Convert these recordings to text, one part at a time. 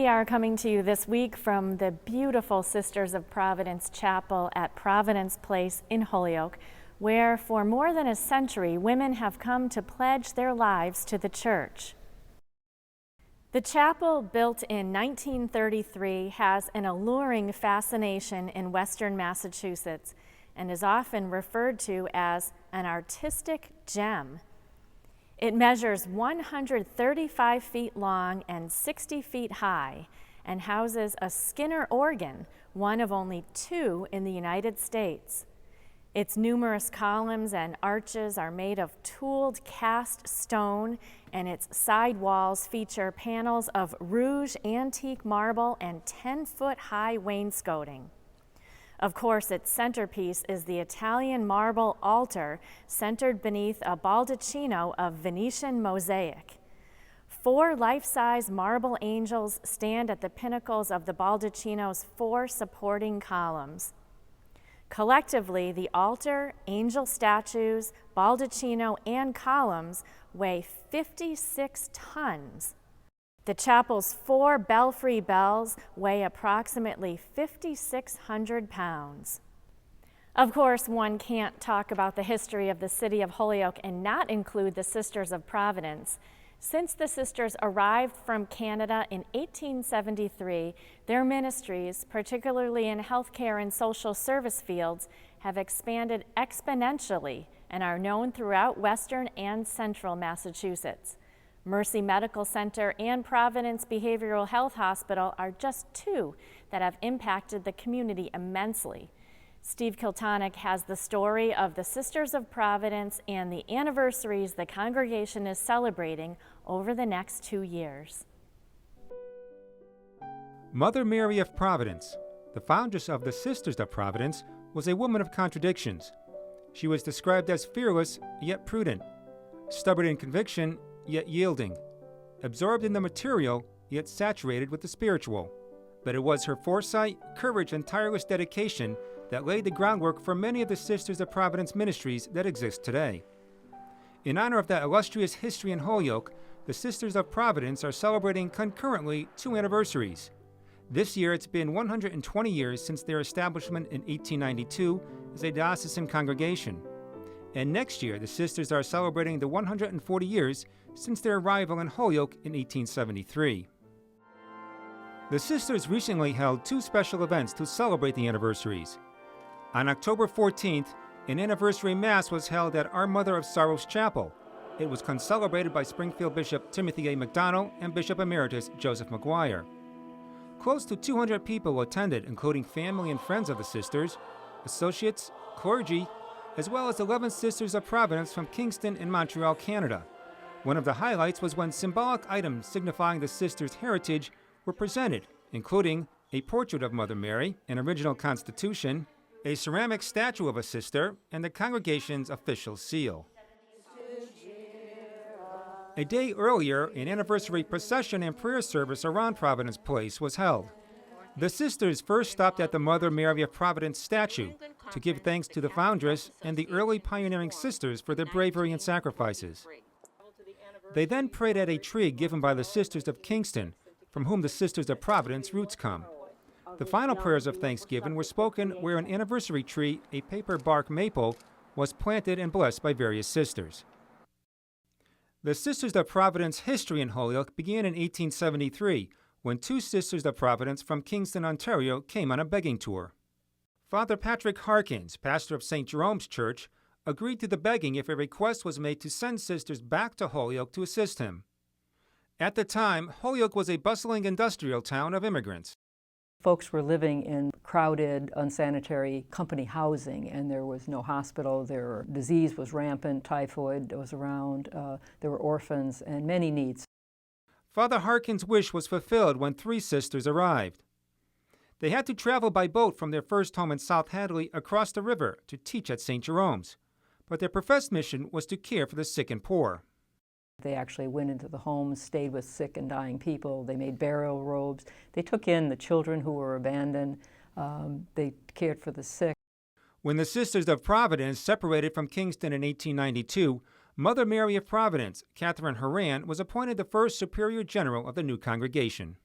We are coming to you this week from the beautiful Sisters of Providence Chapel at Providence Place in Holyoke, where for more than a century women have come to pledge their lives to the church. The chapel, built in 1933, has an alluring fascination in Western Massachusetts and is often referred to as an artistic gem. It measures 135 feet long and 60 feet high and houses a Skinner organ, one of only two in the United States. Its numerous columns and arches are made of tooled cast stone, and its side walls feature panels of rouge antique marble and 10-foot-high wainscoting. Of course, its centerpiece is the Italian marble altar centered beneath a baldacchino of Venetian mosaic. 4 life-size marble angels stand at the pinnacles of the baldacchino's 4 supporting columns. Collectively, the altar, angel statues, baldacchino, and columns weigh 56 tons. The chapel's 4 belfry bells weigh approximately 5,600 pounds. Of course, one can't talk about the history of the city of Holyoke and not include the Sisters of Providence. Since the sisters arrived from Canada in 1873, their ministries, particularly in healthcare and social service fields, have expanded exponentially and are known throughout western and central Massachusetts. Mercy Medical Center and Providence Behavioral Health Hospital are just 2 that have impacted the community immensely. Steve Kiltonic has the story of the Sisters of Providence and the anniversaries the congregation is celebrating over the next 2 years. Mother Mary of Providence, the foundress of the Sisters of Providence, was a woman of contradictions. She was described as fearless yet prudent, stubborn in conviction yet yielding, absorbed in the material yet saturated with the spiritual. But it was her foresight, courage, and tireless dedication that laid the groundwork for many of the Sisters of Providence ministries that exist today. In honor of that illustrious history in Holyoke, the Sisters of Providence are celebrating concurrently 2 anniversaries. This year it's been 120 years since their establishment in 1892 as a diocesan congregation. And next year the sisters are celebrating the 140 years since their arrival in Holyoke in 1873. The sisters recently held 2 special events to celebrate the anniversaries. On October 14th, an anniversary mass was held at Our Mother of Sorrows Chapel. It was concelebrated by Springfield Bishop Timothy A. McDonald and Bishop Emeritus Joseph McGuire. Close to 200 people attended, including family and friends of the sisters, associates, clergy, as well as 11 Sisters of Providence from Kingston and Montreal, Canada. One of the highlights was when symbolic items signifying the sisters' heritage were presented, including a portrait of Mother Mary, an original constitution, a ceramic statue of a sister, and the congregation's official seal. A day earlier, an anniversary procession and prayer service around Providence Place was held. The sisters first stopped at the Mother Mary of Providence statue to give thanks to the foundress and the early pioneering sisters for their bravery and sacrifices. They then prayed at a tree given by the Sisters of Kingston, from whom the Sisters of Providence roots come. The final prayers of thanksgiving were spoken where an anniversary tree, a paper bark maple, was planted and blessed by various sisters. The Sisters of Providence history in Holyoke began in 1873, when 2 Sisters of Providence from Kingston, Ontario, came on a begging tour. Father Patrick Harkins, pastor of St. Jerome's Church, agreed to the begging if a request was made to send sisters back to Holyoke to assist him. At the time, Holyoke was a bustling industrial town of immigrants. Folks were living in crowded, unsanitary company housing, and there was no hospital. Their disease was rampant, typhoid was around, there were orphans, and many needs. Father Harkins' wish was fulfilled when 3 sisters arrived. They had to travel by boat from their first home in South Hadley across the river to teach at St. Jerome's, but their professed mission was to care for the sick and poor. They actually went into the homes, stayed with sick and dying people. They made burial robes. They took in the children who were abandoned. They cared for the sick. When the Sisters of Providence separated from Kingston in 1892, Mother Mary of Providence, Catherine Horan, was appointed the first Superior General of the new congregation.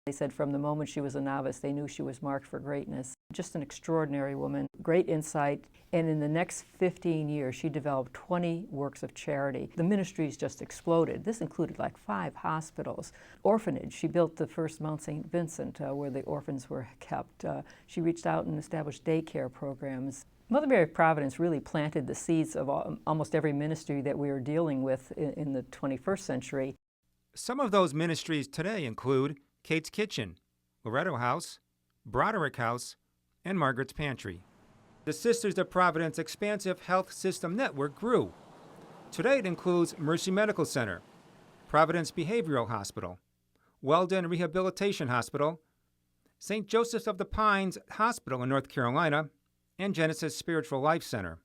They said from the moment she was a novice, they knew she was marked for greatness. Just an extraordinary woman, great insight, and in the next 15 years, she developed 20 works of charity. The ministries just exploded. This included like 5 hospitals. Orphanage, she built the first Mount St. Vincent where the orphans were kept. She reached out and established daycare programs. Mother Mary of Providence really planted the seeds of almost every ministry that we are dealing with in the 21st century. Some of those ministries today include Kate's Kitchen, Loretto House, Broderick House, and Margaret's Pantry. The Sisters of Providence expansive health system network grew. Today it includes Mercy Medical Center, Providence Behavioral Hospital, Weldon Rehabilitation Hospital, St. Joseph's of the Pines Hospital in North Carolina, and Genesis Spiritual Life Center.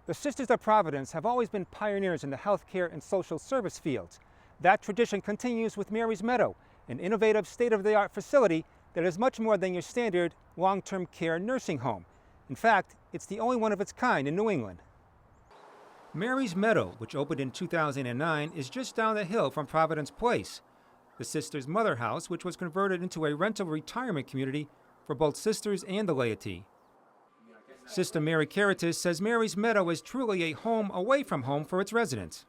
The Sisters of Providence have always been pioneers in the healthcare and social service fields. That tradition continues with Mary's Meadow, an innovative state-of-the-art facility that is much more than your standard long-term care nursing home. In fact, it's the only one of its kind in New England. Mary's Meadow, which opened in 2009, is just down the hill from Providence Place, the Sisters' mother house, which was converted into a rental retirement community for both sisters and the laity. Sister Mary Caritas says Mary's Meadow is truly a home away from home for its residents.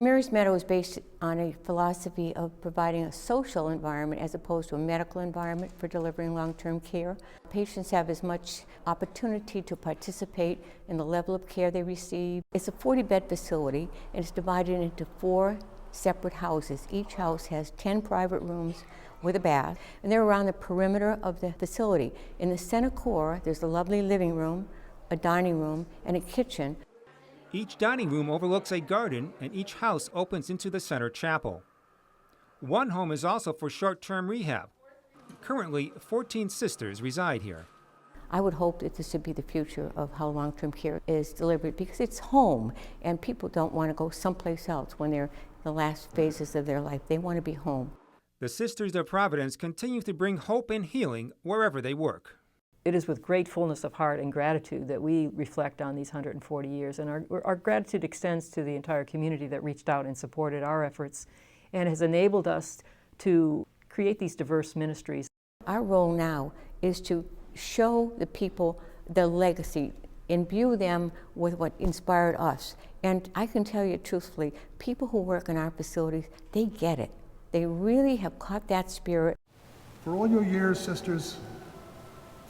Mary's Meadow is based on a philosophy of providing a social environment as opposed to a medical environment for delivering long-term care. Patients have as much opportunity to participate in the level of care they receive. It's a 40-bed facility, and it's divided into 4 separate houses. Each house has 10 private rooms with a bath, and they're around the perimeter of the facility. In the center core, there's a lovely living room, a dining room, and a kitchen. Each dining room overlooks a garden, and each house opens into the center chapel. One home is also for short-term rehab. Currently, 14 sisters reside here. I would hope that this would be the future of how long-term care is delivered, because it's home, and people don't want to go someplace else when they're in the last phases of their life. They want to be home. The Sisters of Providence continue to bring hope and healing wherever they work. It is with great fullness of heart and gratitude that we reflect on these 140 years, and our gratitude extends to the entire community that reached out and supported our efforts and has enabled us to create these diverse ministries. Our role now is to show the people the legacy, imbue them with what inspired us. And I can tell you truthfully, people who work in our facilities, they get it. They really have caught that spirit. For all your years, sisters,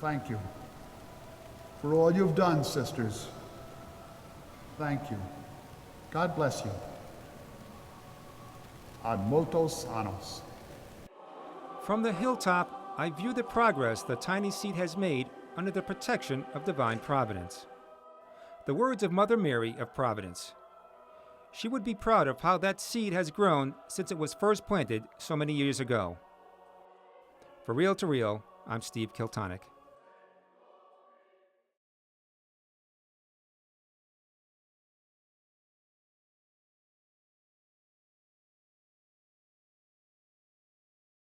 thank you. For all you've done, sisters, thank you. God bless you. Ad multos annos. From the hilltop, I view the progress the tiny seed has made under the protection of divine providence. The words of Mother Mary of Providence. She would be proud of how that seed has grown since it was first planted so many years ago. For Real to Real, I'm Steve Kiltonic.